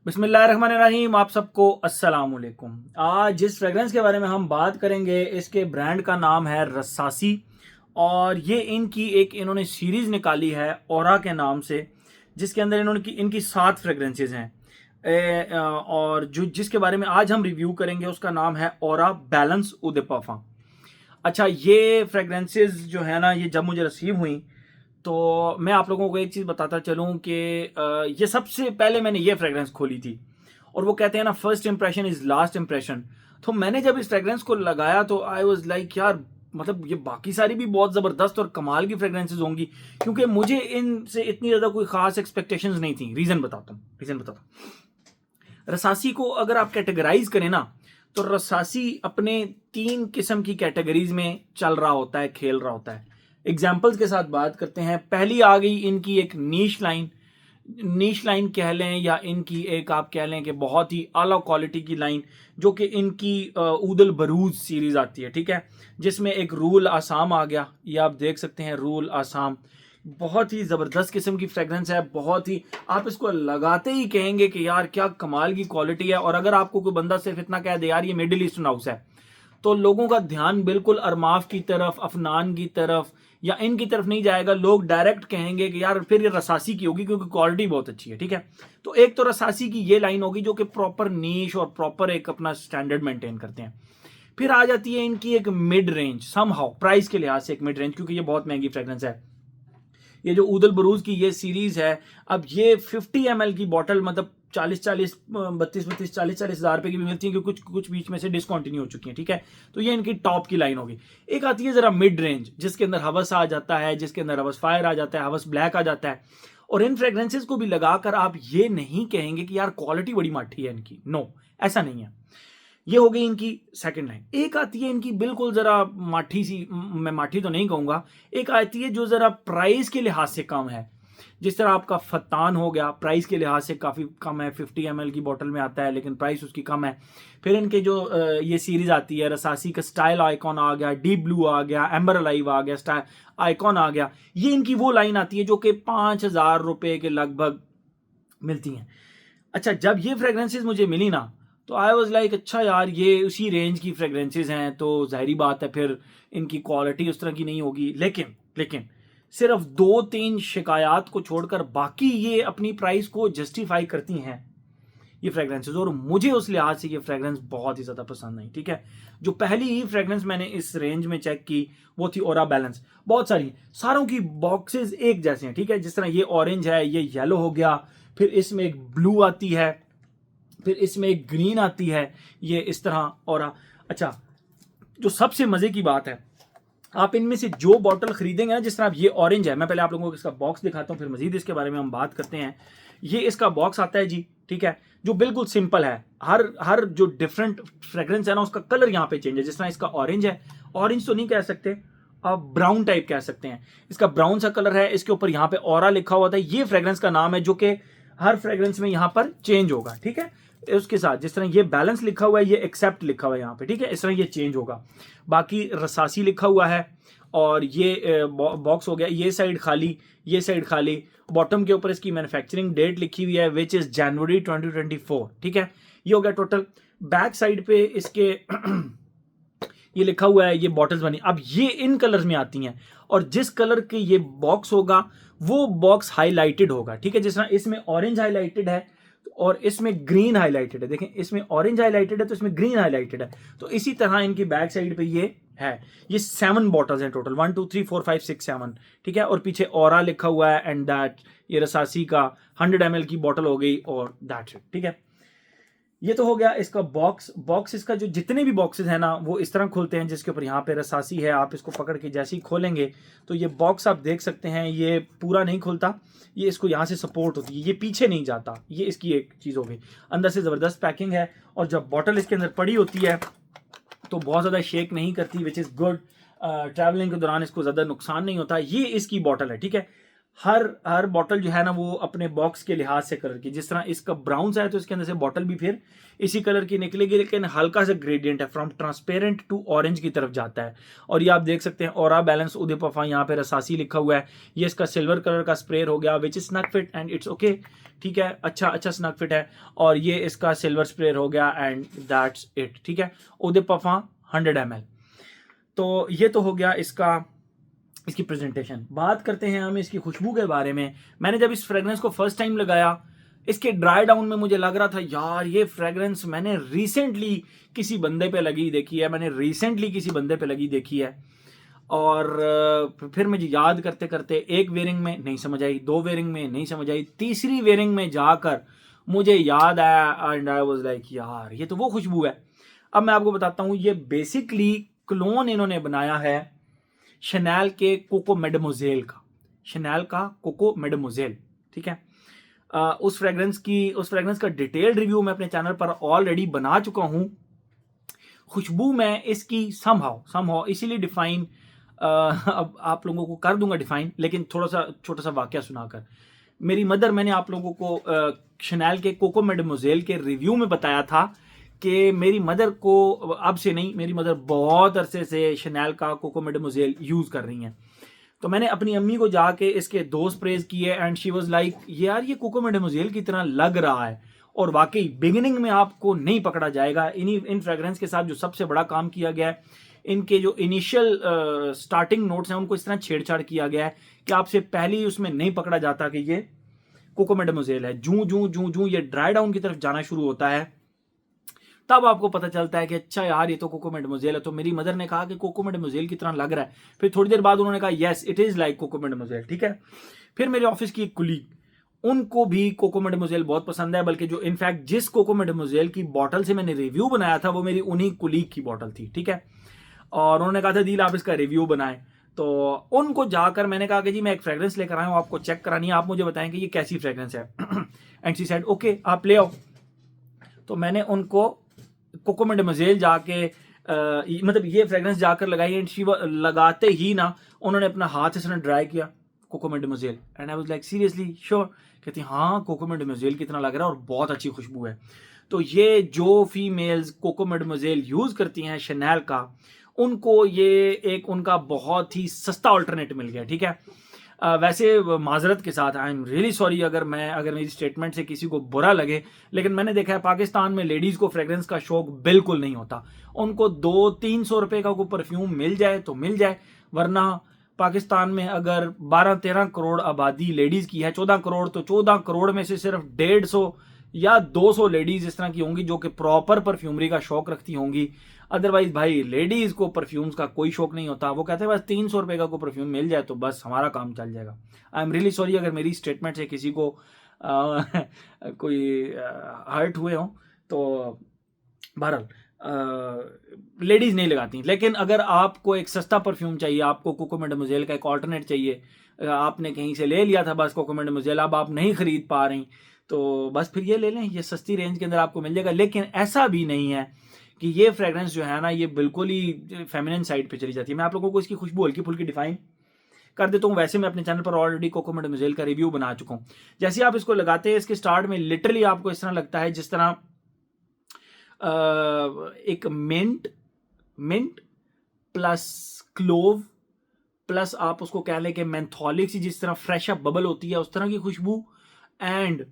बिस्मिल्लाहिर्रहमानिर्रहीम। आप सबको अस्सलाम वालेकुम। आज जिस फ्रेगरेंस के बारे में हम बात करेंगे इसके ब्रांड का नाम है रसासी और ये इन्होंने सीरीज़ निकाली है ओरा के नाम से, जिसके अंदर इनकी 7 फ्रेगरेंसेज हैं। और जो जिसके बारे में आज हम रिव्यू करेंगे उसका नाम है ओरा बैलेंस उद परफा। अच्छा, ये फ्रेगरेंसेज जो है ना, ये जब मुझे रिसीव हुई तो मैं आप लोगों को एक चीज़ बताता चलूँ कि ये सबसे पहले मैंने ये फ्रेगरेंस खोली थी और वो कहते हैं ना, first impression is last impression. तो मैंने जब इस फ्रेगरेंस को लगाया तो आई वाज लाइक यार, मतलब ये बाकी सारी भी बहुत ज़बरदस्त और कमाल की फ्रेगरेंसेज होंगी, क्योंकि मुझे इनसे इतनी ज़्यादा कोई ख़ास एक्सपेक्टेशंस नहीं थी। रीज़न बताता हूँ। रसासी को अगर आप कैटेगराइज करें ना, तो रसासी अपने 3 किस्म की कैटेगरीज में चल रहा होता है, खेल रहा होता है। एग्जाम्पल्स के साथ बात करते हैं। पहली आ गई इनकी एक नीश लाइन कह लें, या इनकी एक आप कह लें कि बहुत ही आला क्वालिटी की लाइन, जो कि इनकी ऊदल बरूज सीरीज आती है, ठीक है, जिसमें एक रूल आसाम आ गया। ये आप देख सकते हैं, रूल आसाम बहुत ही ज़बरदस्त किस्म की फ्रेगरेंस है। बहुत ही, आप इसको लगाते ही कहेंगे कि यार क्या कमाल की क्वालिटी है। और अगर आपको कोई बंदा सिर्फ इतना कह दे यार ये मिडिल ईस्टर्न हाउस है, तो लोगों का ध्यान बिल्कुल अरमाफ की तरफ, अफनान की तरफ या इनकी तरफ नहीं जाएगा। लोग डायरेक्ट कहेंगे कि यार फिर ये रसासी की होगी, क्योंकि क्वालिटी बहुत अच्छी है, ठीक है। तो एक तो रसासी की ये लाइन होगी जो कि प्रॉपर नीश और प्रॉपर एक अपना स्टैंडर्ड मेंटेन करते हैं। फिर आ जाती है इनकी एक मिड रेंज, समहाउ प्राइस के लिहाज से एक मिड रेंज, क्योंकि ये बहुत महंगी फ्रेगरेंस है। ये जो ऊदल बरूज की ये सीरीज है, अब ये 50 ml की बॉटल, मतलब 40 हज़ार रुपए की भी मिलती है, क्योंकि कुछ बीच में से डिसकंटिन्यू हो चुकी है, ठीक है। तो ये इनकी टॉप की लाइन होगी। एक आती है जरा मिड रेंज, जिसके अंदर हवस आ जाता है, जिसके अंदर हवस फायर आ जाता है, हवस ब्लैक आ जाता है। और इन फ्रेग्रेंसेज को भी लगाकर आप ये नहीं कहेंगे कि यार क्वालिटी बड़ी माठी है इनकी, नो, ऐसा नहीं है। ये हो गई इनकी सेकंड लाइन। एक आती है इनकी बिल्कुल जरा माठी सी, मैं माठी तो नहीं कहूंगा, एक आती है जो जरा प्राइस के लिहाज से कम है। जिस तरह आपका फतान हो गया, प्राइस के लिहाज से काफ़ी कम है, 50 ml की बोतल में आता है, लेकिन प्राइस उसकी कम है। फिर इनके जो ये सीरीज आती है, रसासी का स्टाइल आइकॉन आ गया, डीप ब्लू आ गया, एम्बर अलाइव आ गया, स्टाइल आइकॉन आ गया। ये इनकी वो लाइन आती है जो कि 5,000 रुपए के लगभग मिलती हैं। अच्छा, जब ये फ्रेग्रेंसेज मुझे मिली ना, तो आई वाज लाइक अच्छा यार, ये उसी रेंज की फ्रेग्रेंसेज हैं, तो जाहिर बात है फिर इनकी क्वालिटी उस तरह की नहीं होगी। लेकिन सिर्फ 2-3 शिकायत को छोड़कर बाकी ये अपनी प्राइस को जस्टिफाई करती हैं ये फ्रेग्रेंसेज, और मुझे उस लिहाज से ये फ्रेग्रेंस बहुत ही ज़्यादा पसंद आई, ठीक है। जो पहली ही फ्रेग्रेंस मैंने इस रेंज में चेक की वो थी ओरा बैलेंस। बहुत सारी, सारों की बॉक्सेस एक जैसे हैं, ठीक है। जिस तरह ये ऑरेंज है, ये येलो हो गया, फिर इसमें एक ब्लू आती है, फिर इसमें एक ग्रीन आती है, ये इस तरह ओरा। अच्छा, जो सबसे मज़े की बात है, आप इनमें से जो बॉटल खरीदेंगे ना, जिस तरह आप ये ऑरेंज है, मैं पहले आप लोगों को इसका बॉक्स दिखाता हूँ, फिर मजीद इसके बारे में हम बात करते हैं। ये इसका बॉक्स आता है जी, ठीक है, जो बिल्कुल सिंपल है। हर जो डिफरेंट फ्रेग्रेंस है ना, उसका कलर यहाँ पे चेंज है। जिस तरह इसका ऑरेंज है, ऑरेंज तो नहीं कह सकते, आप ब्राउन टाइप कह सकते हैं, इसका ब्राउन सा कलर है। इसके ऊपर यहाँ पे ओरा लिखा हुआ था, ये फ्रेग्रेंस का नाम है, जो कि हर फ्रेग्रेंस में यहाँ पर चेंज होगा, ठीक है। उसके साथ जिस तरह ये बैलेंस लिखा हुआ है, ये एक्सेप्ट लिखा हुआ है यहाँ पे, ठीक है, इस तरह ये चेंज होगा। बाकी रसासी लिखा हुआ है, और ये बॉक्स हो गया, ये साइड खाली, ये साइड खाली। बॉटम के ऊपर इसकी मैन्युफैक्चरिंग डेट लिखी हुई है, विच इज जनवरी 2024, ठीक है। ये हो गया टोटल। बैक साइड पे इसके ये लिखा हुआ है, ये बॉटल्स बनी। अब ये इन कलर्स में आती हैं, और जिस कलर के ये बॉक्स होगा वो बॉक्स हाईलाइटेड होगा, ठीक है। जिस तरह इसमें ऑरेंज हाईलाइटेड है और इसमें ग्रीन हाईलाइटेड है, देखें इसमें ऑरेंज हाईलाइटेड है तो इसमें ग्रीन हाईलाइटेड है। तो इसी तरह इनकी बैक साइड पे ये है। ये 7 बॉटल्स हैं टोटल, 1 2 3 4 5 6 7, ठीक है। और पीछे ओरा लिखा हुआ है, एंड दैट ये रसासी का 100 ml की बॉटल हो गई, और दैट्स इट, ठीक है। ये तो हो गया इसका बॉक्स इसका जो जितने भी बॉक्सेस हैं ना, वो इस तरह खुलते हैं, जिसके ऊपर यहाँ पे रसासी है। आप इसको पकड़ के जैसे ही खोलेंगे तो ये बॉक्स आप देख सकते हैं, ये पूरा नहीं खुलता, ये इसको यहाँ से सपोर्ट होती है, ये पीछे नहीं जाता। ये इसकी एक चीज़ हो गई। अंदर से ज़बरदस्त पैकिंग है, और जब बॉटल इसके अंदर पड़ी होती है तो बहुत ज़्यादा शेक नहीं करती, विच इज़ गुड। ट्रैवलिंग के दौरान इसको ज़्यादा नुकसान नहीं होता। ये इसकी बॉटल है, ठीक है। हर बॉटल जो है ना वो अपने बॉक्स के लिहाज से कलर की, जिस तरह इसका ब्राउन सा है तो इसके अंदर से बॉटल भी फिर इसी कलर की निकलेगी, लेकिन हल्का सा ग्रेडियंट है, फ्रॉम ट्रांसपेरेंट टू ऑरेंज की तरफ जाता है। और ये आप देख सकते हैं ऑरा बैलेंस उदय पफा यहाँ पे रसासी लिखा हुआ है। ये इसका सिल्वर कलर का स्प्रे हो गया which is snug fit and it's okay, ठीक है, अच्छा स्नग फिट है। और ये इसका सिल्वर स्प्रे हो गया एंड दैट्स इट, ठीक है। उदय पफा 100 ml। तो ये तो हो गया इसकी प्रेजेंटेशन। बात करते हैं हम इसकी खुशबू के बारे में। मैंने जब इस फ्रेग्रेंस को फर्स्ट टाइम लगाया, इसके ड्राई डाउन में मुझे लग रहा था यार ये फ्रेग्रेंस मैंने रिसेंटली किसी बंदे पे लगी देखी है, और फिर मुझे याद करते करते एक वेयरिंग में नहीं समझ आई, 2 वेयरिंग में नहीं समझ आई, तीसरी वेयरिंग में जाकर मुझे याद आया एंड आई वाज लाइक यार ये तो वो खुशबू है। अब मैं आपको बताता हूँ, ये बेसिकली क्लोन इन्होंने बनाया है शनैल के कोको मैडमोजेल का, शनैल का कोको मैडमोजेल, ठीक है। उस फ्रेग्रेंस का डिटेल्ड रिव्यू मैं अपने चैनल पर ऑलरेडी बना चुका हूं। खुशबू में इसकी समहाउ इसीलिए डिफाइन अब आप लोगों को कर दूंगा डिफाइन, लेकिन थोड़ा सा छोटा सा वाकया सुनाकर। मेरी मदर, मैंने आप लोगों को शनैल के कोको मैडमोजेल के रिव्यू में बताया था कि मेरी मदर को, अब से नहीं, मेरी मदर बहुत अरसे से शनैल का कोको मैडमोजेल यूज कर रही हैं। तो मैंने अपनी अम्मी को जाके इसके 2 स्प्रेज किए एंड शी वाज लाइक यार ये कोको मैडमोजेल की तरह लग रहा है। और वाकई बिगिनिंग में आपको नहीं पकड़ा जाएगा। इन फ्रेग्रेंस के साथ जो सबसे बड़ा काम किया गया है, इनके जो इनिशियल स्टार्टिंग नोट्स हैं उनको इस तरह छेड़छाड़ किया गया है कि आपसे पहले ही उसमें नहीं पकड़ा जाता कि ये कोको मैडमोजेल है। जूं ये ड्राई डाउन की तरफ जाना शुरू होता है, तब आपको पता चलता है कि अच्छा यार ये तो कोको मैडमोजेल है। तो मेरी मदर ने कहा कि कोको मैडमोजेल की तरह लग रहा है। फिर थोड़ी देर बाद उन्होंने कहा yes it is like Coco Mademoiselle, ठीक है। फिर मेरे ऑफिस की एक कुलीग, उनको भी कोको मैडमोजेल बहुत पसंद है, बल्कि जो इनफैक्ट जिस कोको मैडमोजेल की बॉटल से मैंने रिव्यू बनाया था वो मेरी उन्हीं कुलीग की बॉटल थी, ठीक है। और उन्होंने कहा था दील आप इसका रिव्यू बनाएं। तो उनको जाकर मैंने कहा कि जी मैं एक फ्रेग्रेंस लेकर आया हूँ, आपको चेक करानी है, आप मुझे बताएं कि ये कैसी फ्रेग्रेंस है। एंड शी सेड ओके आप ले आओ। तो मैंने उनको कोको मैडमोजेल जाके मतलब ये फ्रेग्रेंस जाकर लगाई एंड शी लगाते ही ना उन्होंने अपना हाथ इस तरह ड्राई किया Coco Mademoiselle and I was like seriously sure. कहती हाँ कोको मैडमोजेल कितना लग रहा है और बहुत अच्छी खुशबू है। तो ये जो फीमेल्स कोको मैडमोजेल यूज करती हैं शनैल का, उनको ये एक उनका बहुत ही सस्ता ऑल्टरनेट मिल गया, ठीक है। वैसे माजरत के साथ आई एम रियली सॉरी अगर मेरी स्टेटमेंट से किसी को बुरा लगे, लेकिन मैंने देखा है पाकिस्तान में लेडीज़ को फ्रेग्रेंस का शौक बिल्कुल नहीं होता। उनको 200-300 रुपए का कोई परफ्यूम मिल जाए तो मिल जाए, वरना पाकिस्तान में अगर 12-13 करोड़ आबादी लेडीज़ की है, 14 करोड़, तो 14 करोड़ में से सिर्फ 150 या 200 लेडीज़ इस तरह की होंगी जो कि प्रॉपर परफ्यूमरी का शौक रखती होंगी। अदरवाइज भाई लेडीज को परफ्यूम्स का कोई शौक नहीं होता। वो कहते हैं बस 300 रुपए का कोई परफ्यूम मिल जाए तो बस हमारा काम चल जाएगा। आई एम रियली सॉरी अगर मेरी स्टेटमेंट से किसी को कोई हर्ट हुए हो। तो बहरहाल लेडीज नहीं लगाती, लेकिन अगर आपको एक सस्ता परफ्यूम चाहिए, आपको कोको मैडमोजेल का एक ऑल्टरनेट चाहिए, आपने कहीं से ले लिया था बस कोको मैडमोजेल, अब आप नहीं खरीद पा रही, तो बस फिर ये ले लें, ये सस्ती रेंज के अंदर आपको मिल जाएगा। लेकिन ऐसा भी नहीं है कि ये फ्रेग्रेंस जो है ना ये बिल्कुल ही फेमिनिन साइड पे चली जाती है। मैं आप लोगों को इसकी खुशबू हल्की फुल्की डिफाइन कर देता हूँ। वैसे मैं अपने चैनल पर ऑलरेडी कोको मैडमोजेल का रिव्यू बना चुका हूँ। जैसे आप इसको लगाते हैं, इसके स्टार्ट में लिटरली आपको इस तरह लगता है जिस तरह एक मिंट प्लस क्लोव प्लस आप उसको कह लें कि मेंथोलिक सी जिस तरह फ्रेश अप बबल होती है उस तरह की खुशबू, एंड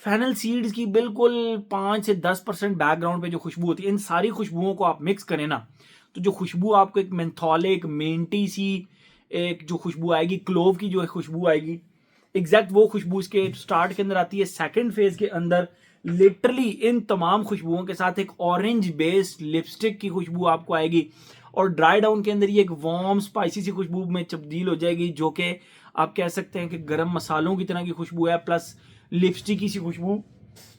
फेनल सीड्स की बिल्कुल 5 से 10% बैकग्राउंड पे जो खुशबू होती है। इन सारी खुशबुओं को आप मिक्स करें ना तो जो खुशबू आपको एक मेंथोलिक मेंटी सी एक जो खुशबू आएगी, क्लोव की जो खुशबू आएगी, एग्जैक्ट वो खुशबू इसके स्टार्ट के अंदर आती है। सेकंड फेज के अंदर लिटरली इन तमाम खुशबुओं के साथ एक ऑरेंज बेस्ड लिपस्टिक की खुशबू आपको आएगी, और ड्राई डाउन के अंदर ये एक वार्म स्पाइसी सी खुशबू में तब्दील हो जाएगी, जो कि आप कह सकते हैं कि गरम मसालों की तरह की खुशबू है, प्लस लिपस्टिक की सी खुशबू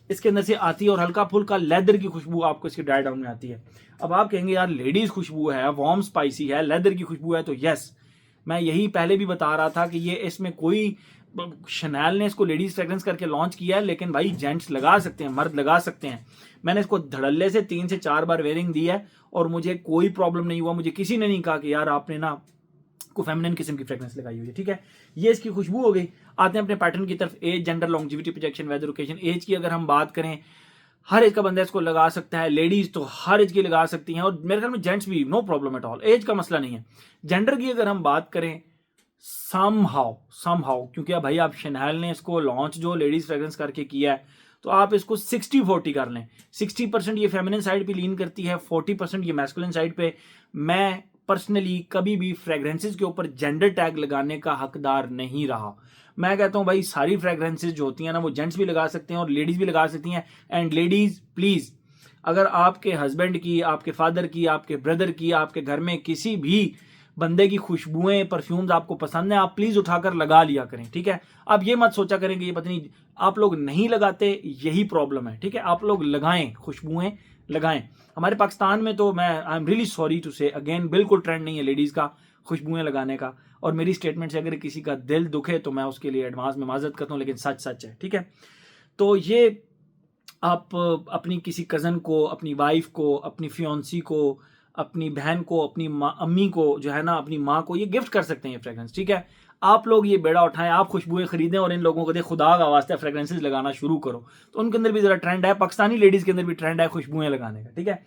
इसके अंदर से आती है, और हल्का फुल्का लेदर की खुशबू आपको इसके ड्राई डाउन में आती है। अब आप कहेंगे यार लेडीज खुशबू है, वार्म स्पाइसी है, लेदर की खुशबू है, तो यस मैं यही पहले भी बता रहा था कि ये इसमें कोई शनैल ने इसको लेडीज फ्रेग्रेंस करके लॉन्च किया है, लेकिन भाई जेंट्स लगा सकते हैं, मर्द लगा सकते हैं। मैंने इसको धड़ल्ले से 3 से 4 बार वेयरिंग दी है और मुझे कोई प्रॉब्लम नहीं हुआ। मुझे किसी ने नहीं कहा कि यार आपने ना को फेमिनिन किस्म की फ्रेग्रेंस लगाई हुई है, ठीक है। ये इसकी खुशबू हो गई। आते हैं अपने पैटर्न की तरफ। Age, gender, longevity, projection, weather, occasion. Age की अगर हम बात करें, हर एज का बंदा इसको लगा सकता है। लेडीज तो हर एज की लगा सकती हैं, और मेरे ख्याल में जेंट्स भी, no problem at all, age का मसला नहीं है। जेंडर की अगर हम बात करें, समहाउ क्योंकि अब भाई आप शनैल ने इसको लॉन्च जो लेडीज फ्रेग्रेंस करके किया है, तो आप इसको 60-40 कर लें। 60% ये फेमिनिन साइड पे लीन करती है, 40% ये मैस्कुलिन साइड पे। मैं पर्सनली कभी भी फ्रेग्रेंसेस के ऊपर जेंडर टैग लगाने का हकदार नहीं रहा। मैं कहता हूं भाई सारी फ्रेग्रेंसेस जो होती हैं ना, वो जेंट्स भी लगा सकते हैं और लेडीज भी लगा सकती हैं। एंड लेडीज प्लीज, अगर आपके हस्बैंड की, आपके फादर की, आपके ब्रदर की, आपके घर में किसी भी बंदे की खुशबुएं, परफ्यूम्स आपको पसंद है, आप प्लीज उठाकर लगा लिया करें, ठीक है। आप ये मत सोचा करें कि ये पता नहीं आप लोग नहीं लगाते, यही प्रॉब्लम है, ठीक है। आप लोग लगाएं, खुशबुएं लगाएं। हमारे पाकिस्तान में तो मैं I am really sorry to say again, बिल्कुल ट्रेंड नहीं है लेडीज का खुशबुएं लगाने का। और मेरी स्टेटमेंट से अगर किसी का दिल दुखे तो मैं उसके लिए एडवांस में माजरत करता हूं, लेकिन सच सच है, ठीक है। तो ये आप अपनी किसी कज़न को, अपनी वाइफ को, अपनी फियोंसी को, अपनी बहन को, अपनी अम्मी को जो है ना, अपनी माँ को ये गिफ्ट कर सकते हैं ये फ्रेग्रेंस, ठीक है। आप लोग ये बेड़ा उठाएं, आप खुशबुएं खरीदें और इन लोगों को दे, खुदा का वास्ता फ्रेग्रेंसेस लगाना शुरू करो। तो उनके अंदर भी जरा ट्रेंड है, पाकिस्तानी लेडीज के अंदर भी ट्रेंड है खुशबुएं लगाने का, ठीक है।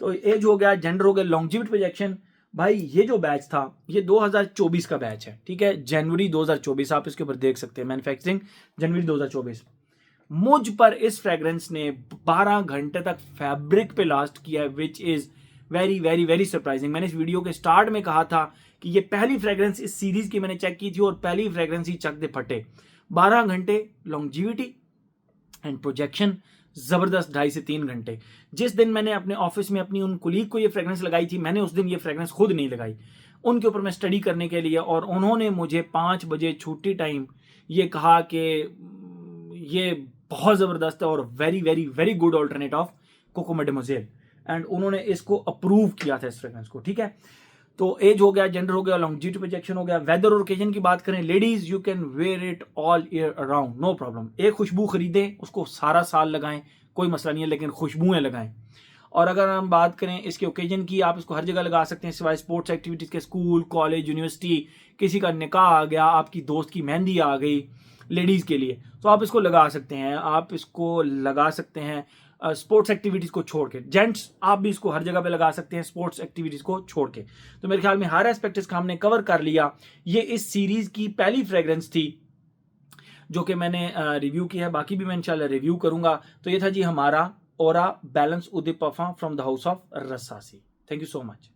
तो एज हो गया, जेंडर हो गया, लॉन्जिविटी, प्रोजेक्शन। भाई ये जो बैच था ये 2024 का बैच है, ठीक है। जनवरी 2024 आप इसके ऊपर देख सकते हैं, मैन्युफैक्चरिंग जनवरी 2024। मुझ पर इस फ्रेग्रेंस ने 12 घंटे तक फैब्रिक पे लास्ट किया है, which is very very very surprising. मैंने इस वीडियो के स्टार्ट में कहा था कि ये पहली फ्रेग्रेंस इस सीरीज की मैंने चेक की थी और पहली फ्रेग्रेंस ही चक दे फटे। 12 घंटे लॉन्जिविटी एंड प्रोजेक्शन जबरदस्त, 2.5 से 3 घंटे। जिस दिन मैंने अपने ऑफिस में अपनी उन कुलीग को ये फ्रेग्रेंस लगाई थी, मैंने उस दिन ये फ्रेग्रेंस खुद नहीं लगाई, उनके ऊपर मैं स्टडी करने के लिए, और उन्होंने मुझे 5 बजे छुट्टी टाइम ये कहा कि ये बहुत ज़बरदस्त है और very very very good alternate of Coco Mademoiselle, and उन्होंने इसको अप्रूव किया था इस फ्रेग्रेंस को, ठीक है। तो एज हो गया, जेंडर हो गया, लॉन्जिविटी, प्रोजेक्शन हो गया। वेदर और ओकेजन की बात करें, ladies you can wear it all year around, no problem. एक खुशबू खरीदें, उसको सारा साल लगाएं, कोई मसला नहीं है, लेकिन खुशबुएं लगाएं। और अगर हम बात करें इसके ओकेजन की, आप इसको हर जगह लगा सकते हैं सिवाय स्पोर्ट्स एक्टिविटीज के, स्कूल, कॉलेज, यूनिवर्सिटी, किसी का निकाह आ गया, आपकी दोस्त की मेहंदी आ गई लेडीज के लिए, तो आप इसको लगा सकते हैं। आप इसको लगा सकते हैं स्पोर्ट्स एक्टिविटीज को छोड़ के। जेंट्स आप भी इसको हर जगह पे लगा सकते हैं स्पोर्ट्स एक्टिविटीज को छोड़ के। तो मेरे ख्याल में हर एस्पेक्ट इसका हमने कवर कर लिया। ये इस सीरीज की पहली फ्रेग्रेंस थी जो कि मैंने रिव्यू की है, बाकी भी मैं इंशाल्लाह रिव्यू करूंगा। तो ये था जी हमारा ओरा balance ud perfume from the house of रसासी। Thank you so much.